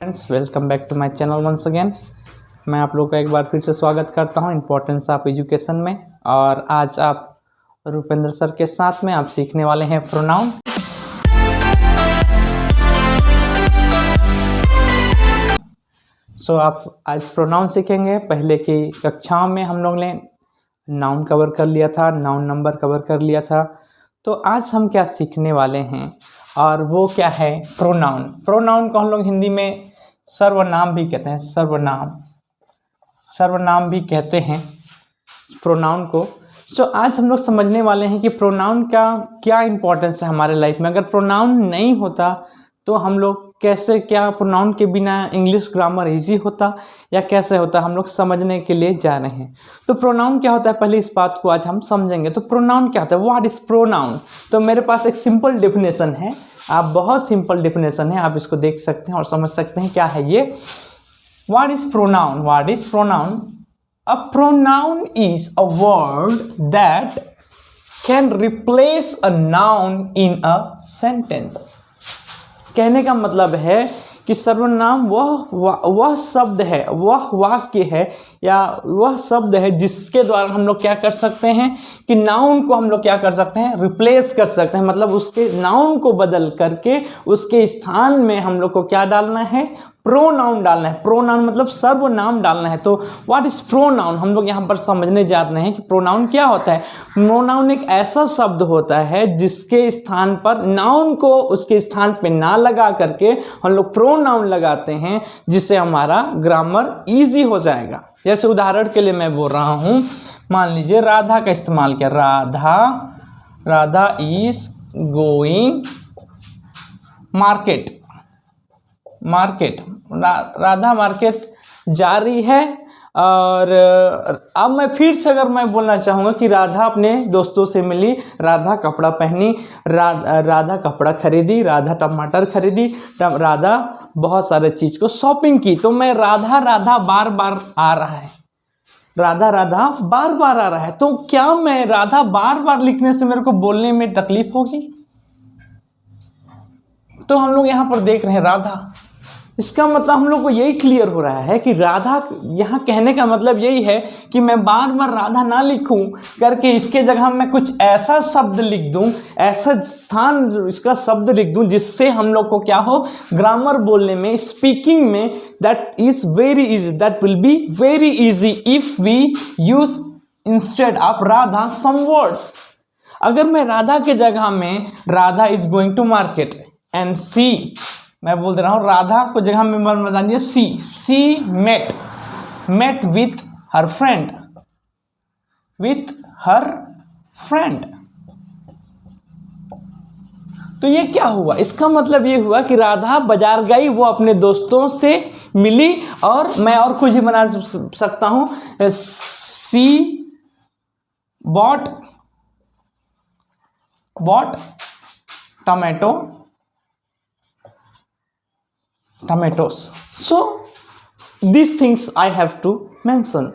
Friends, welcome back to my channel once again. मैं आप लोग का एक बार फिर से स्वागत करता हूं इम्पोर्टेंस ऑफ एजुकेशन में। और आज आप रुपेंद्र सर के साथ में आप सीखने वाले हैं प्रोनाउन। आप आज प्रोनाउन सीखेंगे। पहले की कक्षाओं में हम लोग ने नाउन कवर कर लिया था, नाउन नंबर कवर कर लिया था। तो आज हम क्या सीखने वाले हैं और वो क्या है प्रोनाउन। प्रोनाउन को हम लोग हिंदी में सर्वनाम भी कहते हैं। सर्वनाम भी कहते हैं प्रोनाउन को। आज हम लोग समझने वाले हैं कि प्रोनाउन का क्या इंपॉर्टेंस है हमारे लाइफ में। अगर प्रोनाउन नहीं होता तो हम लोग कैसे, क्या प्रोनाउन के बिना इंग्लिश ग्रामर इजी होता या कैसे होता, हम लोग समझने के लिए जा रहे हैं। तो प्रोनाउन क्या होता है, पहले इस बात को आज हम समझेंगे। तो प्रोनाउन क्या होता है, व्हाट इज प्रोनाउन। तो मेरे पास एक सिंपल डेफिनेशन है, आप बहुत सिंपल डेफिनेशन है, आप इसको देख सकते हैं और समझ सकते हैं क्या है ये। What is pronoun. What is pronoun. A pronoun is a word that can replace a noun in a sentence. कहने का मतलब है कि सर्वनाम वह शब्द है, वह वाक्य है या वह शब्द है जिसके द्वारा हम लोग क्या कर सकते हैं कि नाउन को हम लोग क्या कर सकते हैं, रिप्लेस कर सकते हैं। मतलब उसके नाउन को बदल करके उसके स्थान में हम लोग को क्या डालना है, प्रोनाउन डालना है। प्रोनाउन मतलब सर्वनाम डालना है। तो व्हाट इज प्रोनाउन, हम लोग यहाँ पर समझने जा रहे हैं कि प्रोनाउन क्या होता है। प्रोनाउन एक ऐसा शब्द होता है जिसके स्थान पर नाउन को उसके स्थान पे ना लगा करके हम लोग प्रोनाउन लगाते हैं, जिससे हमारा ग्रामर इजी हो जाएगा। जैसे उदाहरण के लिए मैं बोल रहा हूँ, मान लीजिए राधा का इस्तेमाल किया। Radha is going market. Radha market जा रही है। और अब मैं फिर से अगर मैं बोलना चाहूँगा कि राधा अपने दोस्तों से मिली, राधा कपड़ा पहनी, राधा कपड़ा खरीदी, राधा टमाटर खरीदी, राधा बहुत सारे चीज़ को शॉपिंग की। तो मैं राधा बार बार आ रहा है, राधा बार बार आ रहा है। तो क्या मैं राधा बार बार लिखने से मेरे को बोलने में तकलीफ होगी। तो हम लोग यहाँ पर देख रहे हैं राधा, इसका मतलब हम लोग को यही क्लियर हो रहा है कि राधा, यहाँ कहने का मतलब यही है कि मैं बार बार राधा ना लिखूं करके इसके जगह मैं कुछ ऐसा शब्द लिख दूं, ऐसा स्थान इसका शब्द लिख दूं जिससे हम लोग को क्या हो, ग्रामर बोलने में, स्पीकिंग में that is very easy, that will be very easy if we use instead of Radha some words. अगर मैं राधा के जगह में Radha is going to market and see, मैं बोल दे रहा हूँ राधा को जगह में बता दिया she met with her friend. तो ये क्या हुआ, इसका मतलब ये हुआ कि राधा बाजार गई, वो अपने दोस्तों से मिली। और मैं और कुछ ही बना सकता हूँ, सी bot tomatoes. So these things I have to mention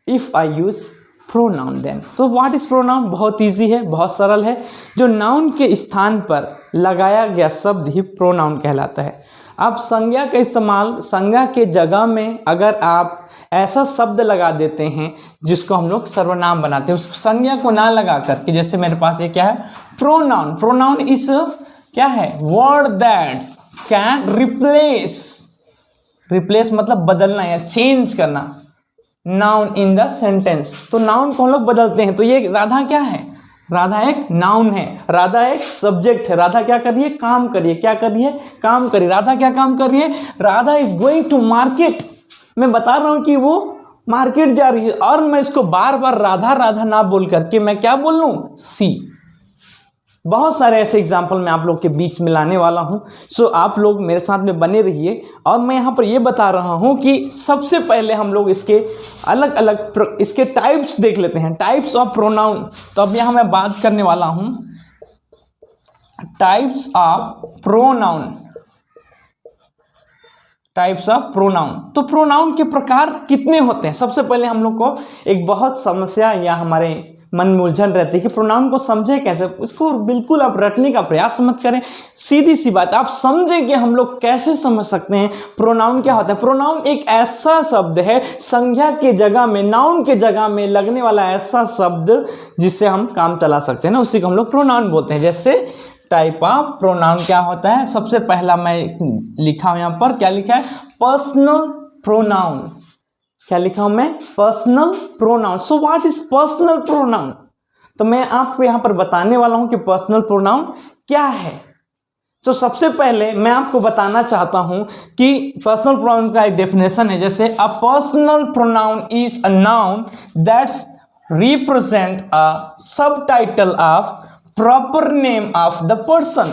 if I use pronoun then. So what is pronoun? बहुत इजी है, बहुत सरल है। जो नाउन के स्थान पर लगाया गया शब्द ही प्रोनाउन कहलाता है। आप संज्ञा का इस्तेमाल, संज्ञा के जगह में अगर आप ऐसा शब्द लगा देते हैं जिसको हम लोग सर्वनाम बनाते हैं, उस संज्ञा को ना लगा करके, जैसे मेरे पास ये क्या है, प्रोनाउन। प्रोनाउन इस क्या है, वर्ड दैट्स कैन रिप्लेस मतलब बदलना या चेंज करना, नाउन इन द सेंटेंस। तो नाउन को हम लोग बदलते हैं। तो ये राधा क्या है, राधा एक नाउन है, राधा एक सब्जेक्ट है। राधा क्या कर रही है, काम कर रही है। क्या कर रही है, काम कर रही है। राधा क्या काम कर रही है, Radha is going to market. मैं बता रहा हूं कि वो मार्केट जा रही है और मैं इसको बार बार राधा ना बोल करके मैं क्या बोल लूं, सी। बहुत सारे ऐसे एग्जाम्पल मैं आप लोग के बीच में लाने वाला हूं। सो आप लोग मेरे साथ में बने रहिए। और मैं यहाँ पर ये बता रहा हूं कि सबसे पहले हम लोग इसके अलग अलग इसके टाइप्स देख लेते हैं, टाइप्स ऑफ प्रोनाउन। तो अब यहाँ मैं बात करने वाला हूं types of pronoun. Types of pronoun. तो प्रोनाउन के प्रकार कितने होते हैं। सबसे पहले हम लोग को एक बहुत समस्या या हमारे मन में उलझन रहती है कि प्रोनाउन को समझे कैसे, उसको बिल्कुल आप रटने का प्रयास मत करें। सीधी सी बात, आप समझें कि हम लोग कैसे समझ सकते हैं प्रोनाउन क्या होता है। प्रोनाउन एक ऐसा शब्द है, संज्ञा के जगह में, नाउन के जगह में लगने वाला ऐसा शब्द जिससे हम काम चला सकते हैं ना, उसी को हम लोग प्रोनाउन बोलते हैं। जैसे टाइप ऑफ प्रोनाउन क्या होता है, सबसे पहला मैं लिखा हूं यहाँ पर, क्या लिखा है, पर्सनल प्रोनाउन। क्या लिखा हूं मैं, personal pronoun. So what is personal pronoun, तो मैं आपको यहां पर बताने वाला हूं कि पर्सनल प्रोनाउन क्या है। तो सबसे पहले मैं आपको बताना चाहता हूं कि पर्सनल प्रोनाउन का एक डेफिनेशन है। जैसे a personal pronoun is a noun that's represent a subtitle of proper name of the person.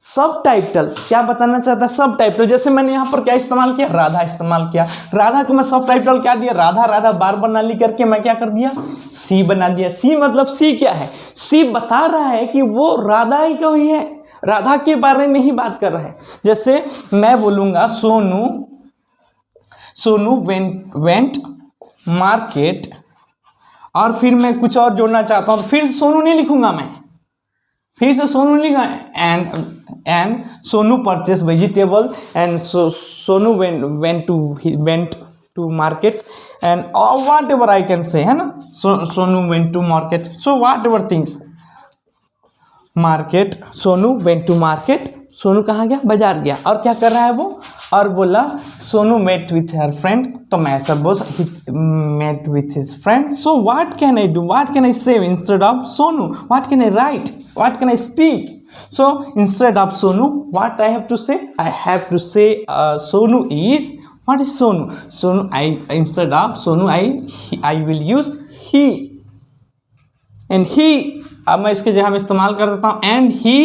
Subtitle क्या बताना चाहता है, सब टाइटल। जैसे मैंने यहाँ पर क्या इस्तेमाल किया, राधा इस्तेमाल किया। राधा को मैं सब टाइटल क्या दिया, राधा, राधा बार बार नाली करके मैं क्या कर दिया, सी बना दिया। सी मतलब सी क्या है, सी बता रहा है कि वो राधा ही क्यों ही है, राधा के बारे में ही बात कर रहा है। जैसे मैं बोलूंगा सोनू वेंट मार्केट, और फिर मैं कुछ और जोड़ना चाहता हूँ, फिर सोनू नहीं लिखूंगा मैं, फिर से सोनू लिखा and Sonu purchase vegetable and Sonu went to market and whatever I can say, है ना। Sonu went to market, so whatever things, market, Sonu went to market, Sonu कहाँ गया, बाजार गया। और क्या कर रहा है वो, और बोला Sonu met with her friend, तो मैं ऐसा बोल met with his friend. So what can I do, what can I say instead of Sonu, what can I write, what can I speak? So instead of Sonu, what I have to say? I have to say Sonu is, what is Sonu? Sonu, instead of Sonu I will use he, and he, अब मैं इसके जगह में इस्तेमाल कर देता हूँ and he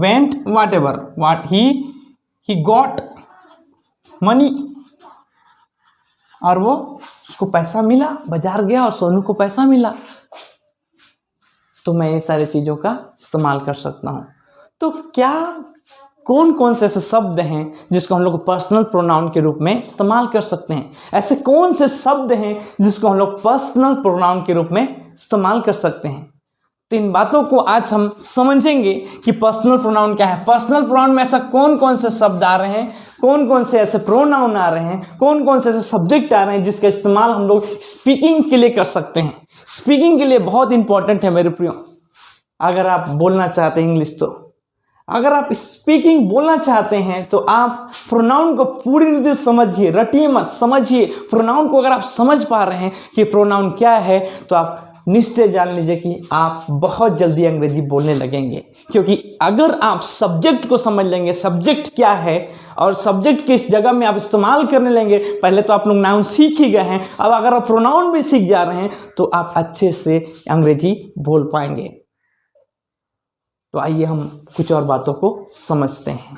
went whatever, what he got money, और वो उसको पैसा मिला, बाजार गया और सोनू को पैसा मिला। तो मैं ये सारी चीज़ों का इस्तेमाल कर सकता हूँ। तो क्या कौन कौन से ऐसे शब्द हैं जिसको हम लोग पर्सनल प्रोनाउन के रूप में इस्तेमाल कर सकते हैं, ऐसे कौन से शब्द हैं जिसको हम लोग पर्सनल प्रोनाउन के रूप में इस्तेमाल कर सकते हैं। तो इन बातों को आज हम समझेंगे कि पर्सनल प्रोनाउन क्या है, पर्सनल प्रोनाउन में ऐसा कौन कौन से शब्द आ रहे हैं, कौन कौन से ऐसे प्रोनाउन आ रहे हैं, कौन कौन से ऐसे सब्जेक्ट आ रहे हैं जिसका इस्तेमाल हम लोग स्पीकिंग के लिए कर सकते हैं। स्पीकिंग के लिए बहुत इंपॉर्टेंट है मेरे प्रियो। अगर आप बोलना चाहते हैं इंग्लिश, तो अगर आप स्पीकिंग बोलना चाहते हैं तो आप प्रोनाउन को पूरी रीति से समझिए, रटिए मत, समझिए प्रोनाउन को। अगर आप समझ पा रहे हैं कि प्रोनाउन क्या है तो आप निश्चय जान लीजिए कि आप बहुत जल्दी अंग्रेजी बोलने लगेंगे। क्योंकि अगर आप सब्जेक्ट को समझ लेंगे, सब्जेक्ट क्या है और सब्जेक्ट किस जगह में आप इस्तेमाल करने लेंगे, पहले तो आप लोग नाउन सीख ही गए हैं, अब अगर आप प्रोनाउन भी सीख जा रहे हैं तो आप अच्छे से अंग्रेजी बोल पाएंगे। तो आइए हम कुछ और बातों को समझते हैं।